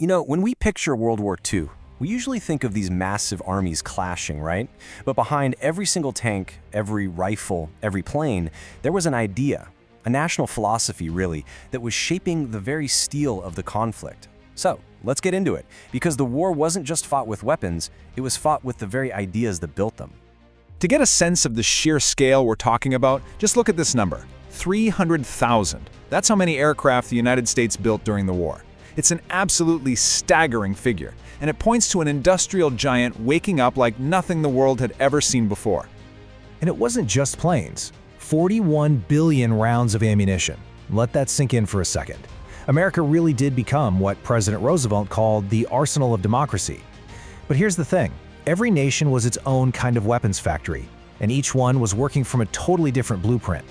You know, when we picture World War II, we usually think of these massive armies clashing, right? But behind every single tank, every rifle, every plane, there was an idea, a national philosophy really, that was shaping the very steel of the conflict. So, let's get into it, because the war wasn't just fought with weapons, it was fought with the very ideas that built them. To get a sense of the sheer scale we're talking about, just look at this number, 300,000. That's how many aircraft the United States built during the war. It's an absolutely staggering figure, and it points to an industrial giant waking up like nothing the world had ever seen before. And it wasn't just planes. 41 billion rounds of ammunition. Let that sink in for a second. America really did become what President Roosevelt called the arsenal of democracy. But here's the thing. Every nation was its own kind of weapons factory, and each one was working from a totally different blueprint.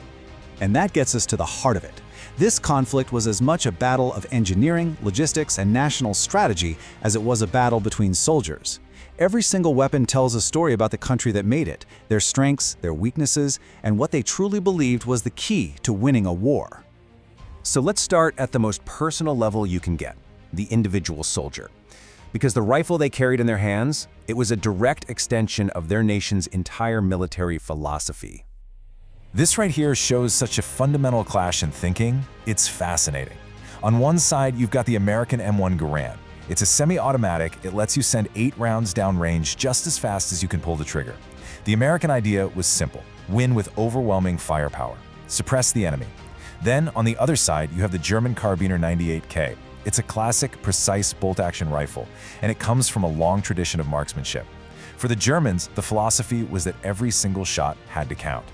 And that gets us to the heart of it. This conflict was as much a battle of engineering, logistics, and national strategy as it was a battle between soldiers. Every single weapon tells a story about the country that made it, their strengths, their weaknesses, and what they truly believed was the key to winning a war. So let's start at the most personal level you can get, the individual soldier. Because the rifle they carried in their hands, it was a direct extension of their nation's entire military philosophy. This right here shows such a fundamental clash in thinking. It's fascinating. On one side, you've got the American M1 Garand. It's a semi-automatic. It lets you send 8 rounds downrange just as fast as you can pull the trigger. The American idea was simple: win with overwhelming firepower, suppress the enemy. Then, on the other side, you have the German Carbiner 98K. It's a classic, precise bolt-action rifle, and it comes from a long tradition of marksmanship. For the Germans, the philosophy was that every single shot had to count.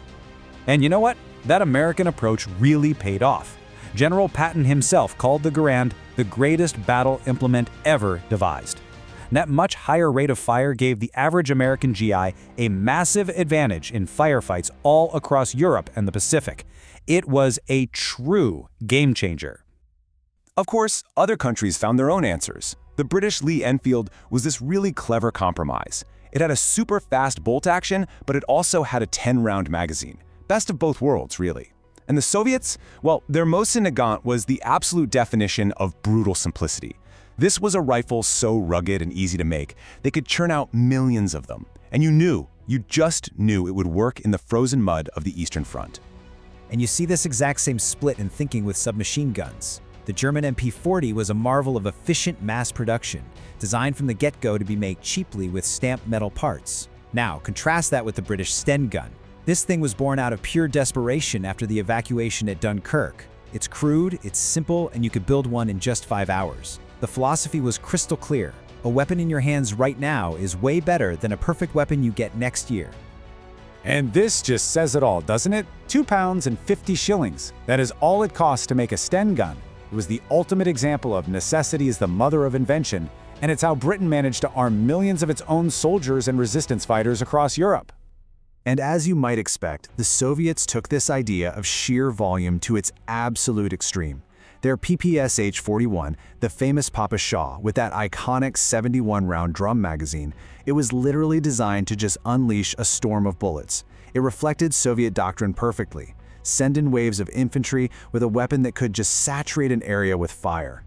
And you know what? That American approach really paid off. General Patton himself called the Garand the greatest battle implement ever devised. And that much higher rate of fire gave the average American GI a massive advantage in firefights all across Europe and the Pacific. It was a true game changer. Of course, other countries found their own answers. The British Lee Enfield was this really clever compromise. It had a super fast bolt action, but it also had a 10-round magazine. Best of both worlds, really. And the Soviets? Well, their Mosin Nagant was the absolute definition of brutal simplicity. This was a rifle so rugged and easy to make, they could churn out millions of them. And you just knew it would work in the frozen mud of the Eastern Front. And you see this exact same split in thinking with submachine guns. The German MP-40 was a marvel of efficient mass production, designed from the get-go to be made cheaply with stamped metal parts. Now, contrast that with the British Sten gun. This thing was born out of pure desperation after the evacuation at Dunkirk. It's crude, it's simple, and you could build one in just 5 hours. The philosophy was crystal clear. A weapon in your hands right now is way better than a perfect weapon you get next year. And this just says it all, doesn't it? 2 pounds and 50 shillings. That is all it costs to make a Sten gun. It was the ultimate example of necessity is the mother of invention, and it's how Britain managed to arm millions of its own soldiers and resistance fighters across Europe. And as you might expect, the Soviets took this idea of sheer volume to its absolute extreme. Their PPSH-41, the famous Papa Shah, with that iconic 71-round drum magazine, it was literally designed to just unleash a storm of bullets. It reflected Soviet doctrine perfectly. Send in waves of infantry with a weapon that could just saturate an area with fire.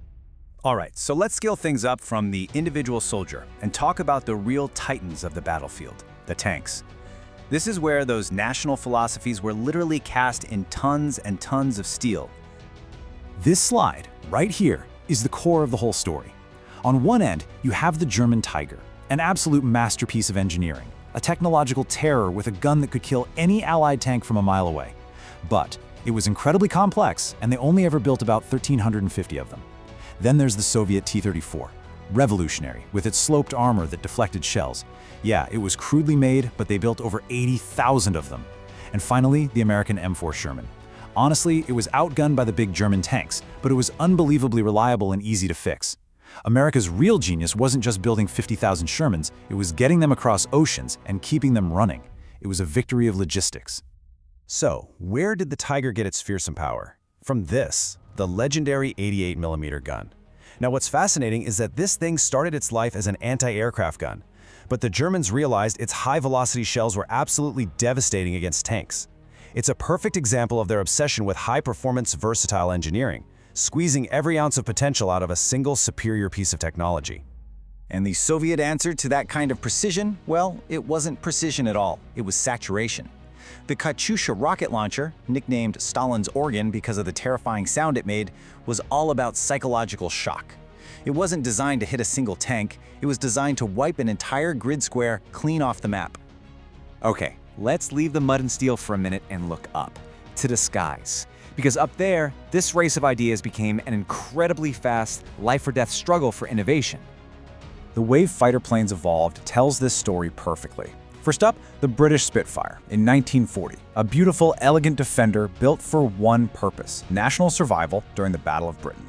All right, so let's scale things up from the individual soldier and talk about the real titans of the battlefield, the tanks. This is where those national philosophies were literally cast in tons and tons of steel. This slide, right here, is the core of the whole story. On one end, you have the German Tiger, an absolute masterpiece of engineering, a technological terror with a gun that could kill any Allied tank from a mile away. But it was incredibly complex, and they only ever built about 1,350 of them. Then there's the Soviet T-34, revolutionary, with its sloped armor that deflected shells. Yeah, it was crudely made, but they built over 80,000 of them. And finally, the American M4 Sherman. Honestly, it was outgunned by the big German tanks, but it was unbelievably reliable and easy to fix. America's real genius wasn't just building 50,000 Shermans, it was getting them across oceans and keeping them running. It was a victory of logistics. So, where did the Tiger get its fearsome power? From this, the legendary 88mm gun. Now what's fascinating is that this thing started its life as an anti-aircraft gun, but the Germans realized its high-velocity shells were absolutely devastating against tanks. It's a perfect example of their obsession with high-performance, versatile engineering. squeezing every ounce of potential out of a single superior piece of technology. And the Soviet answer to that kind of precision, well, it wasn't precision at all. It was saturation. The Katyusha rocket launcher, nicknamed Stalin's organ because of the terrifying sound it made, was all about psychological shock. It wasn't designed to hit a single tank, it was designed to wipe an entire grid square clean off the map. Okay, let's leave the mud and steel for a minute and look up, to the skies. Because up there, this race of ideas became an incredibly fast, life-or-death struggle for innovation. The way fighter planes evolved tells this story perfectly. First up, the British Spitfire in 1940, a beautiful, elegant defender built for one purpose: national survival during the Battle of Britain.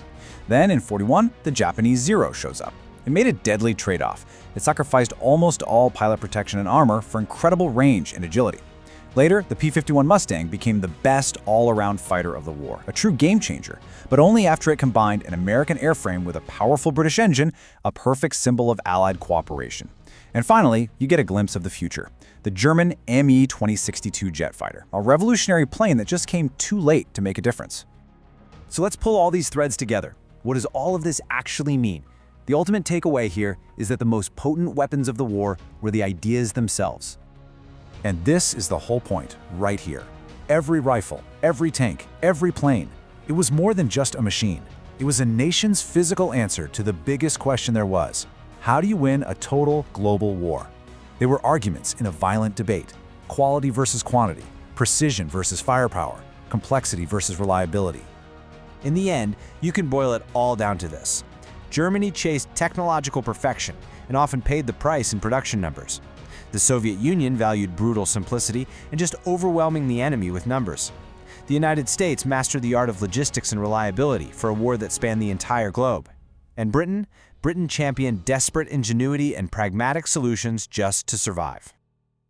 Then in 41, the Japanese Zero shows up. It made a deadly trade-off. It sacrificed almost all pilot protection and armor for incredible range and agility. Later, the P-51 Mustang became the best all-around fighter of the war, a true game-changer, but only after it combined an American airframe with a powerful British engine, a perfect symbol of Allied cooperation. And finally, you get a glimpse of the future, the German Me-2062 jet fighter, a revolutionary plane that just came too late to make a difference. So let's pull all these threads together. What does all of this actually mean? The ultimate takeaway here is that the most potent weapons of the war were the ideas themselves. And this is the whole point, right here. Every rifle, every tank, every plane. It was more than just a machine. It was a nation's physical answer to the biggest question there was. How do you win a total global war? They were arguments in a violent debate. Quality versus quantity, precision versus firepower, complexity versus reliability. In the end, you can boil it all down to this. Germany chased technological perfection and often paid the price in production numbers. The Soviet Union valued brutal simplicity and just overwhelming the enemy with numbers. The United States mastered the art of logistics and reliability for a war that spanned the entire globe. And Britain championed desperate ingenuity and pragmatic solutions just to survive.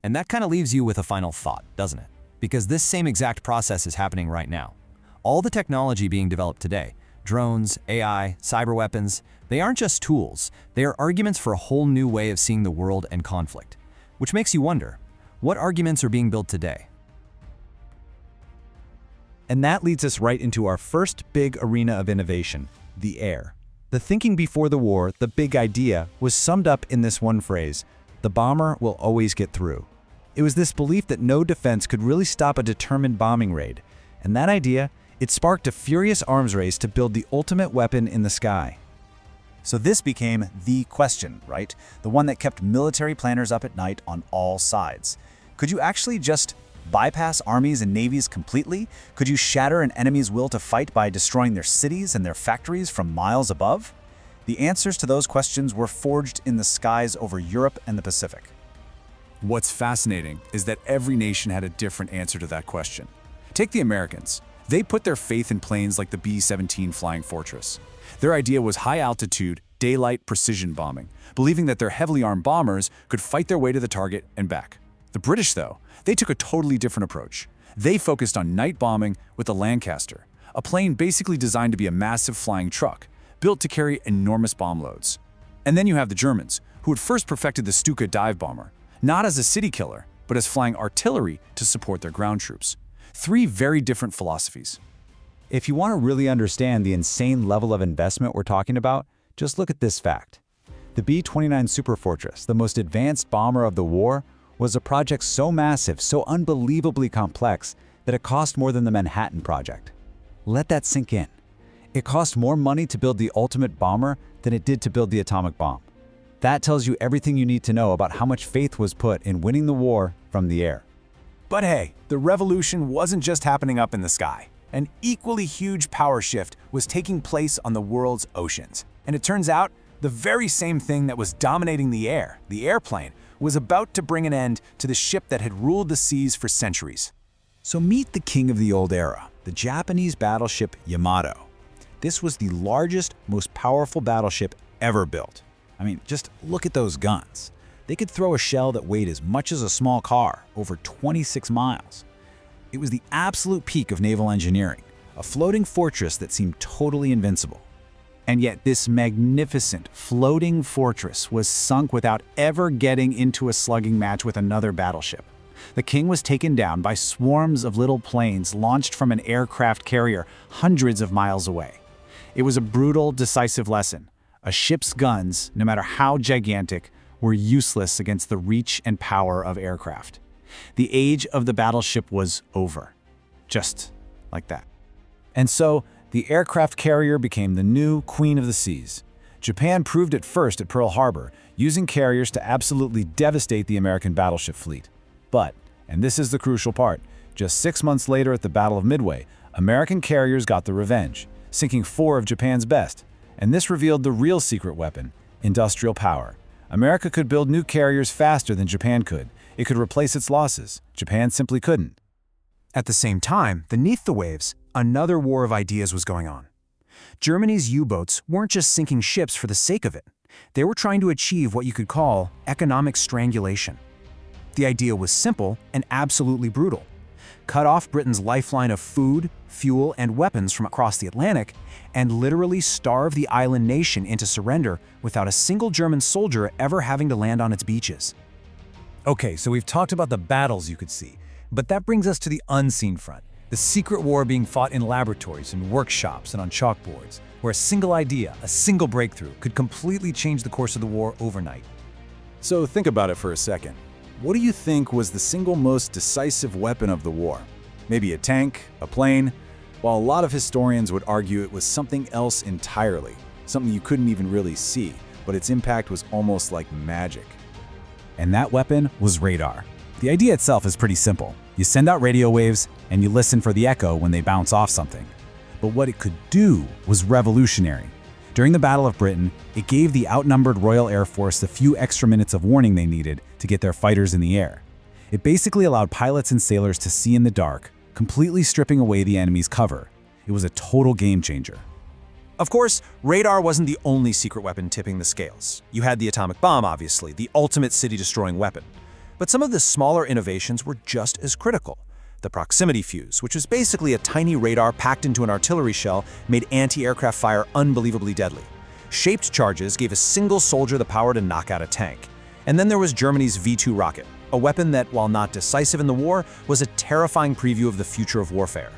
And that kind of leaves you with a final thought, doesn't it? Because this same exact process is happening right now. All the technology being developed today, drones, AI, cyber weapons, they aren't just tools, they are arguments for a whole new way of seeing the world and conflict. Which makes you wonder, what arguments are being built today? And that leads us right into our first big arena of innovation, the air. The thinking before the war, the big idea, was summed up in this one phrase: the bomber will always get through. It was this belief that no defense could really stop a determined bombing raid. And that idea, it sparked a furious arms race to build the ultimate weapon in the sky. So this became the question, right? The one that kept military planners up at night on all sides. Could you actually just bypass armies and navies completely? Could you shatter an enemy's will to fight by destroying their cities and their factories from miles above? The answers to those questions were forged in the skies over Europe and the Pacific. What's fascinating is that every nation had a different answer to that question. Take the Americans. They put their faith in planes like the B-17 Flying Fortress. Their idea was high-altitude, daylight precision bombing, believing that their heavily armed bombers could fight their way to the target and back. The British, though, they took a totally different approach. They focused on night bombing with the Lancaster, a plane basically designed to be a massive flying truck, built to carry enormous bomb loads. And then you have the Germans, who had first perfected the Stuka dive bomber, not as a city killer, but as flying artillery to support their ground troops. Three very different philosophies. If you want to really understand the insane level of investment we're talking about, just look at this fact. The B-29 Superfortress, the most advanced bomber of the war, was a project so massive, so unbelievably complex, that it cost more than the Manhattan Project. Let that sink in. It cost more money to build the ultimate bomber than it did to build the atomic bomb. That tells you everything you need to know about how much faith was put in winning the war from the air. But hey, the revolution wasn't just happening up in the sky. An equally huge power shift was taking place on the world's oceans. And it turns out, the very same thing that was dominating the air, the airplane, was about to bring an end to the ship that had ruled the seas for centuries. So meet the king of the old era, the Japanese battleship Yamato. This was the largest, most powerful battleship ever built. I mean, just look at those guns. They could throw a shell that weighed as much as a small car, over 26 miles. It was the absolute peak of naval engineering, a floating fortress that seemed totally invincible. And yet this magnificent floating fortress was sunk without ever getting into a slugging match with another battleship. The king was taken down by swarms of little planes launched from an aircraft carrier hundreds of miles away. It was a brutal, decisive lesson. A ship's guns, no matter how gigantic, were useless against the reach and power of aircraft. The age of the battleship was over. Just like that. And so, the aircraft carrier became the new queen of the seas. Japan proved it first at Pearl Harbor, using carriers to absolutely devastate the American battleship fleet. But, and this is the crucial part, just 6 months later at the Battle of Midway, American carriers got the revenge, sinking 4 of Japan's best. And this revealed the real secret weapon, industrial power. America could build new carriers faster than Japan could. It could replace its losses. Japan simply couldn't. At the same time, beneath the waves, another war of ideas was going on. Germany's U-boats weren't just sinking ships for the sake of it. They were trying to achieve what you could call economic strangulation. The idea was simple and absolutely brutal. Cut off Britain's lifeline of food, fuel, and weapons from across the Atlantic, and literally starve the island nation into surrender without a single German soldier ever having to land on its beaches. Okay, so we've talked about the battles you could see, but that brings us to the unseen front, the secret war being fought in laboratories and workshops and on chalkboards, where a single idea, a single breakthrough, could completely change the course of the war overnight. So think about it for a second. What do you think was the single most decisive weapon of the war? Maybe a tank, a plane? While a lot of historians would argue it was something else entirely, something you couldn't even really see, but its impact was almost like magic. And that weapon was radar. The idea itself is pretty simple. You send out radio waves, and you listen for the echo when they bounce off something. But what it could do was revolutionary. During the Battle of Britain, it gave the outnumbered Royal Air Force the few extra minutes of warning they needed to get their fighters in the air. It basically allowed pilots and sailors to see in the dark, completely stripping away the enemy's cover. It was a total game changer. Of course, radar wasn't the only secret weapon tipping the scales. You had the atomic bomb, obviously, the ultimate city-destroying weapon. But some of the smaller innovations were just as critical. The proximity fuse, which was basically a tiny radar packed into an artillery shell, made anti-aircraft fire unbelievably deadly. Shaped charges gave a single soldier the power to knock out a tank. And then there was Germany's V2 rocket, a weapon that, while not decisive in the war, was a terrifying preview of the future of warfare.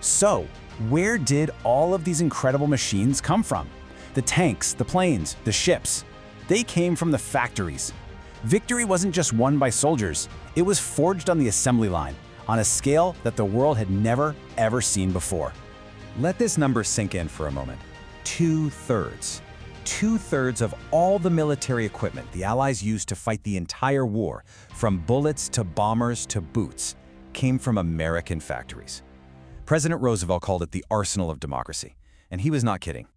So, where did all of these incredible machines come from? The tanks, the planes, the ships. They came from the factories. Victory wasn't just won by soldiers. It was forged on the assembly line, on a scale that the world had never, ever seen before. Let this number sink in for a moment. 2/3. 2/3 of all the military equipment the Allies used to fight the entire war, from bullets to bombers to boots, came from American factories. President Roosevelt called it the arsenal of democracy, and he was not kidding.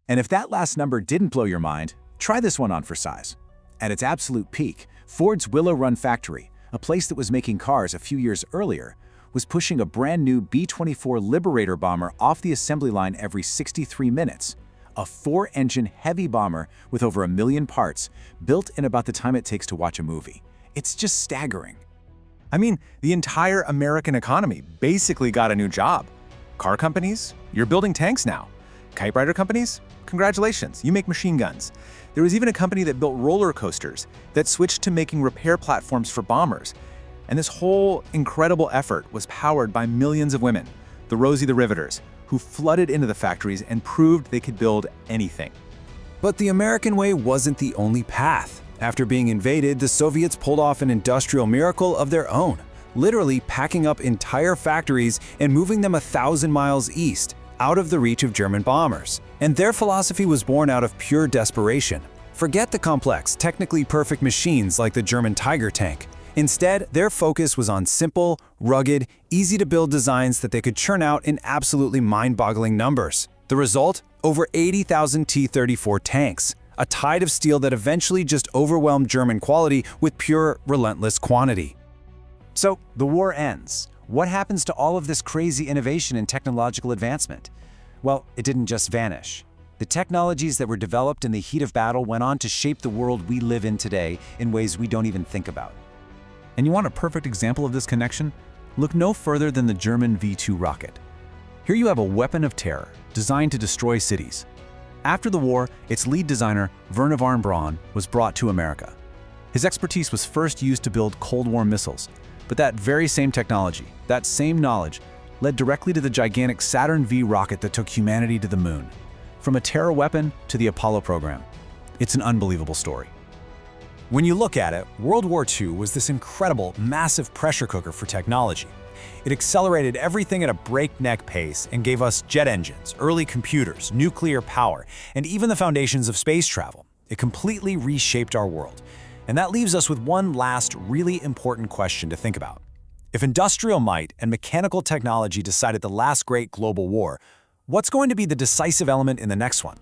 And if that last number didn't blow your mind, try this one on for size. At its absolute peak, Ford's Willow Run factory, a place that was making cars a few years earlier, was pushing a brand new B-24 Liberator bomber off the assembly line every 63 minutes. A 4-engine heavy bomber with over 1 million parts, built in about the time it takes to watch a movie. It's just staggering. I mean, the entire American economy basically got a new job. Car companies, you're building tanks now. Typewriter companies, congratulations, you make machine guns. There was even a company that built roller coasters that switched to making repair platforms for bombers. And this whole incredible effort was powered by millions of women, the Rosie the Riveters, who flooded into the factories and proved they could build anything. But the American way wasn't the only path. After being invaded, the Soviets pulled off an industrial miracle of their own, literally packing up entire factories and moving them 1,000 miles east, out of the reach of German bombers. And their philosophy was born out of pure desperation. Forget the complex, technically perfect machines like the German Tiger tank. Instead, their focus was on simple, rugged, easy-to-build designs that they could churn out in absolutely mind-boggling numbers. The result? Over 80,000 T-34 tanks. A tide of steel that eventually just overwhelmed German quality with pure, relentless quantity. So, the war ends. What happens to all of this crazy innovation and technological advancement? Well, it didn't just vanish. The technologies that were developed in the heat of battle went on to shape the world we live in today in ways we don't even think about. And you want a perfect example of this connection? Look no further than the German V2 rocket. Here you have a weapon of terror, designed to destroy cities. After the war, its lead designer, Wernher von Braun, was brought to America. His expertise was first used to build Cold War missiles, but that very same technology, that same knowledge, led directly to the gigantic Saturn V rocket that took humanity to the moon. From a terror weapon to the Apollo program. It's an unbelievable story. When you look at it, World War II was this incredible, massive pressure cooker for technology. It accelerated everything at a breakneck pace and gave us jet engines, early computers, nuclear power, and even the foundations of space travel. It completely reshaped our world. And that leaves us with one last really important question to think about. If industrial might and mechanical technology decided the last great global war, what's going to be the decisive element in the next one?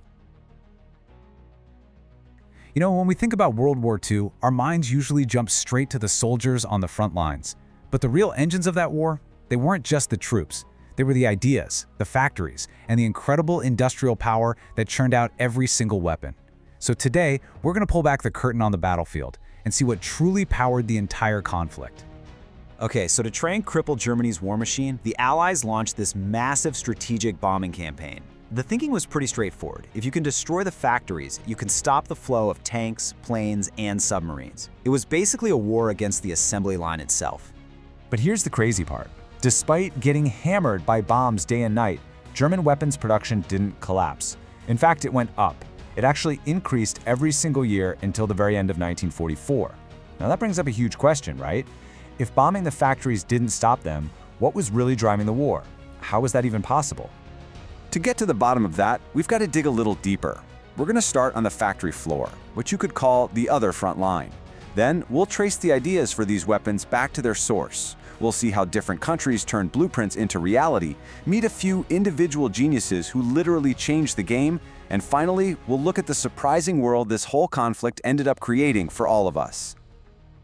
You know, when we think about World War II, our minds usually jump straight to the soldiers on the front lines. But the real engines of that war, they weren't just the troops. They were the ideas, the factories, and the incredible industrial power that churned out every single weapon. So today, we're going to pull back the curtain on the battlefield and see what truly powered the entire conflict. Okay, so to try and cripple Germany's war machine, the Allies launched this massive strategic bombing campaign. The thinking was pretty straightforward. If you can destroy the factories, you can stop the flow of tanks, planes, and submarines. It was basically a war against the assembly line itself. But here's the crazy part. Despite getting hammered by bombs day and night, German weapons production didn't collapse. In fact, it went up. It actually increased every single year until the very end of 1944. Now that brings up a huge question, right? If bombing the factories didn't stop them, what was really driving the war? How was that even possible? To get to the bottom of that, we've got to dig a little deeper. We're going to start on the factory floor, which you could call the other front line. Then we'll trace the ideas for these weapons back to their source. We'll see how different countries turned blueprints into reality, meet a few individual geniuses who literally changed the game, and finally, we'll look at the surprising world this whole conflict ended up creating for all of us.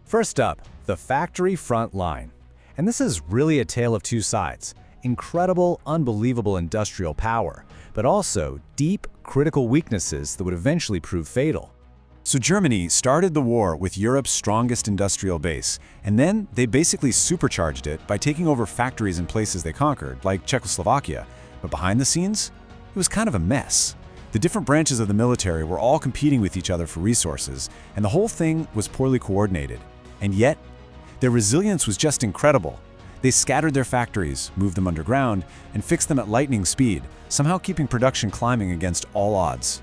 First up, the factory front line. And this is really a tale of two sides. Incredible, unbelievable industrial power, but also deep, critical weaknesses that would eventually prove fatal. So Germany started the war with Europe's strongest industrial base, and then they basically supercharged it by taking over factories in places they conquered, like Czechoslovakia. But behind the scenes, it was kind of a mess. The different branches of the military were all competing with each other for resources, and the whole thing was poorly coordinated. And yet, their resilience was just incredible. They scattered their factories, moved them underground, and fixed them at lightning speed, somehow keeping production climbing against all odds.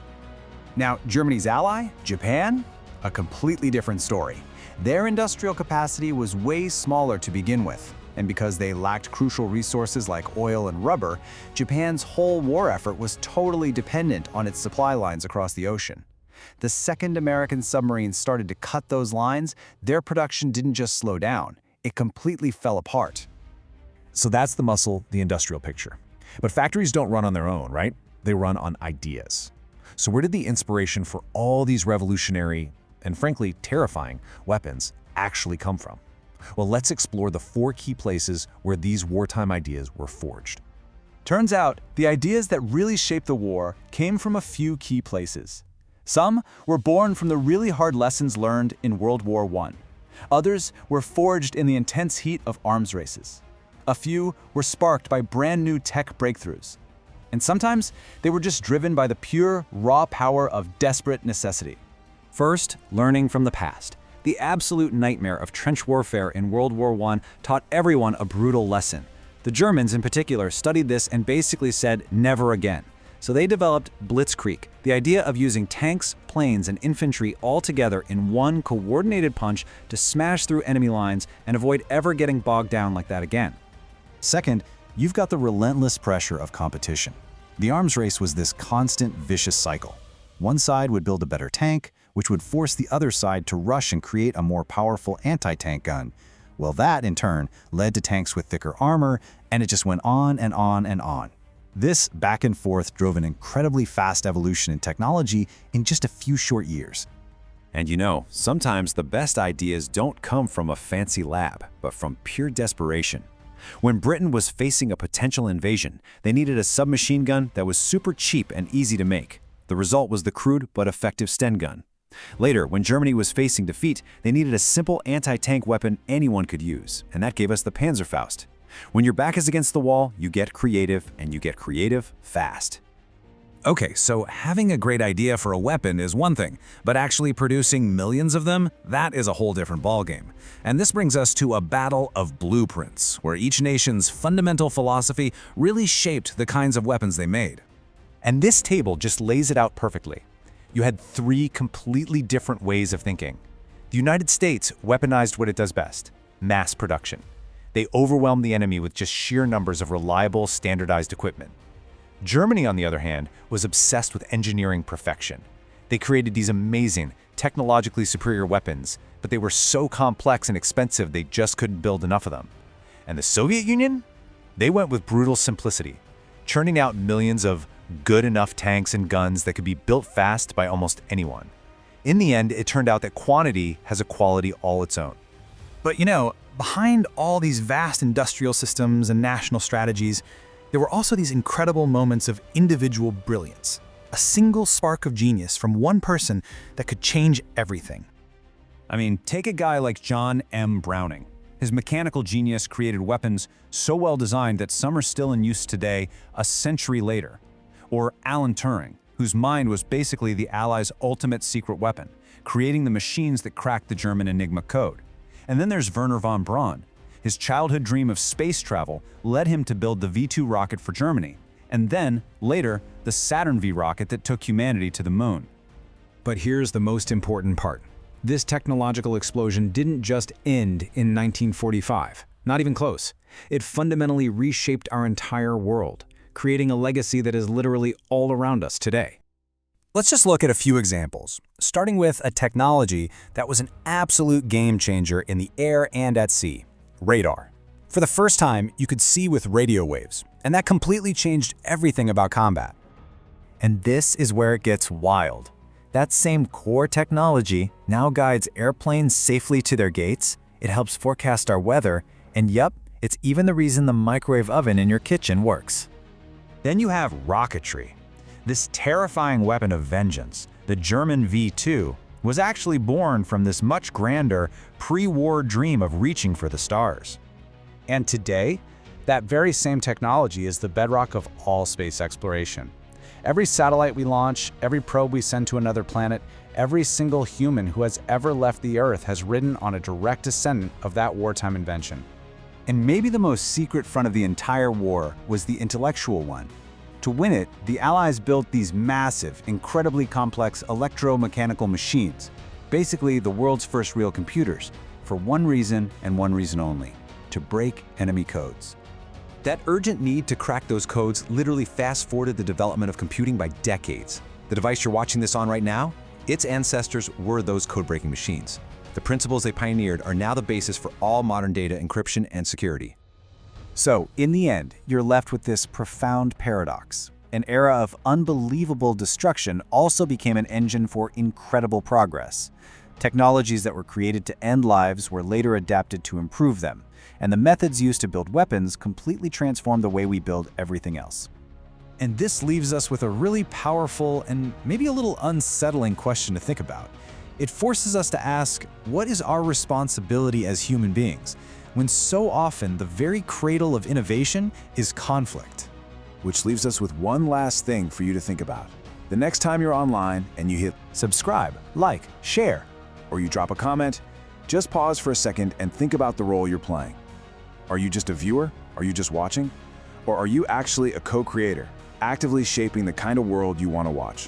Now, Germany's ally, Japan, a completely different story. Their industrial capacity was way smaller to begin with, and because they lacked crucial resources like oil and rubber, Japan's whole war effort was totally dependent on its supply lines across the ocean. The second American submarines started to cut those lines, their production didn't just slow down, it completely fell apart. So that's the muscle, the industrial picture. But factories don't run on their own, right? They run on ideas. So where did the inspiration for all these revolutionary and frankly terrifying weapons actually come from? Well, let's explore the 4 key places where these wartime ideas were forged. Turns out, the ideas that really shaped the war came from a few key places. Some were born from the really hard lessons learned in World War I. Others were forged in the intense heat of arms races. A few were sparked by brand new tech breakthroughs. And sometimes they were just driven by the pure, raw power of desperate necessity. First, learning from the past. The absolute nightmare of trench warfare in World War I taught everyone a brutal lesson. The Germans in particular studied this and basically said never again. So they developed Blitzkrieg, the idea of using tanks, planes, and infantry all together in one coordinated punch to smash through enemy lines and avoid ever getting bogged down like that again. Second, you've got the relentless pressure of competition. The arms race was this constant, vicious cycle. One side would build a better tank, which would force the other side to rush and create a more powerful anti-tank gun. Well, that, in turn, led to tanks with thicker armor, and it just went on and on and on. This back and forth drove an incredibly fast evolution in technology in just a few short years. And you know, sometimes the best ideas don't come from a fancy lab, but from pure desperation. When Britain was facing a potential invasion, they needed a submachine gun that was super cheap and easy to make. The result was the crude but effective Sten gun. Later, when Germany was facing defeat, they needed a simple anti-tank weapon anyone could use, and that gave us the Panzerfaust. When your back is against the wall, you get creative, and you get creative fast. Okay, so having a great idea for a weapon is one thing, but actually producing millions of them, that is a whole different ballgame. And this brings us to a battle of blueprints, where each nation's fundamental philosophy really shaped the kinds of weapons they made. And this table just lays it out perfectly. You had three completely different ways of thinking. The United States weaponized what it does best: mass production. They overwhelmed the enemy with just sheer numbers of reliable, standardized equipment. Germany, on the other hand, was obsessed with engineering perfection. They created these amazing, technologically superior weapons, but they were so complex and expensive they just couldn't build enough of them. And the Soviet Union? They went with brutal simplicity, churning out millions of good enough tanks and guns that could be built fast by almost anyone. In the end, it turned out that quantity has a quality all its own. But behind all these vast industrial systems and national strategies, there were also these incredible moments of individual brilliance. A single spark of genius from one person that could change everything. I mean, take a guy like John M. Browning. His mechanical genius created weapons so well designed that some are still in use today, a century later. Or Alan Turing, whose mind was basically the Allies' ultimate secret weapon, creating the machines that cracked the German Enigma code. And then there's Wernher von Braun. His childhood dream of space travel led him to build the V-2 rocket for Germany, and then, later, the Saturn V rocket that took humanity to the moon. But here's the most important part. This technological explosion didn't just end in 1945. Not even close. It fundamentally reshaped our entire world, creating a legacy that is literally all around us today. Let's just look at a few examples, starting with a technology that was an absolute game changer in the air and at sea: radar. For the first time, you could see with radio waves, and that completely changed everything about combat. And this is where it gets wild. That same core technology now guides airplanes safely to their gates, it helps forecast our weather, and yup, it's even the reason the microwave oven in your kitchen works. Then you have rocketry. This terrifying weapon of vengeance, the German V-2, was actually born from this much grander, pre-war dream of reaching for the stars. And today, that very same technology is the bedrock of all space exploration. Every satellite we launch, every probe we send to another planet, every single human who has ever left the Earth has ridden on a direct descendant of that wartime invention. And maybe the most secret front of the entire war was the intellectual one. To win it, the Allies built these massive, incredibly complex electromechanical machines, basically the world's first real computers, for one reason and one reason only: to break enemy codes. That urgent need to crack those codes literally fast-forwarded the development of computing by decades. The device you're watching this on right now, its ancestors were those code-breaking machines. The principles they pioneered are now the basis for all modern data encryption and security. So, in the end, you're left with this profound paradox. An era of unbelievable destruction also became an engine for incredible progress. Technologies that were created to end lives were later adapted to improve them, and the methods used to build weapons completely transformed the way we build everything else. And this leaves us with a really powerful and maybe a little unsettling question to think about. It forces us to ask, what is our responsibility as human beings, when so often the very cradle of innovation is conflict? Which leaves us with one last thing for you to think about. The next time you're online and you hit Subscribe, like, share, or you drop a comment, just pause for a second and think about the role you're playing. Are you just a viewer? Are you just watching? Or are you actually a co-creator, actively shaping the kind of world you want to watch?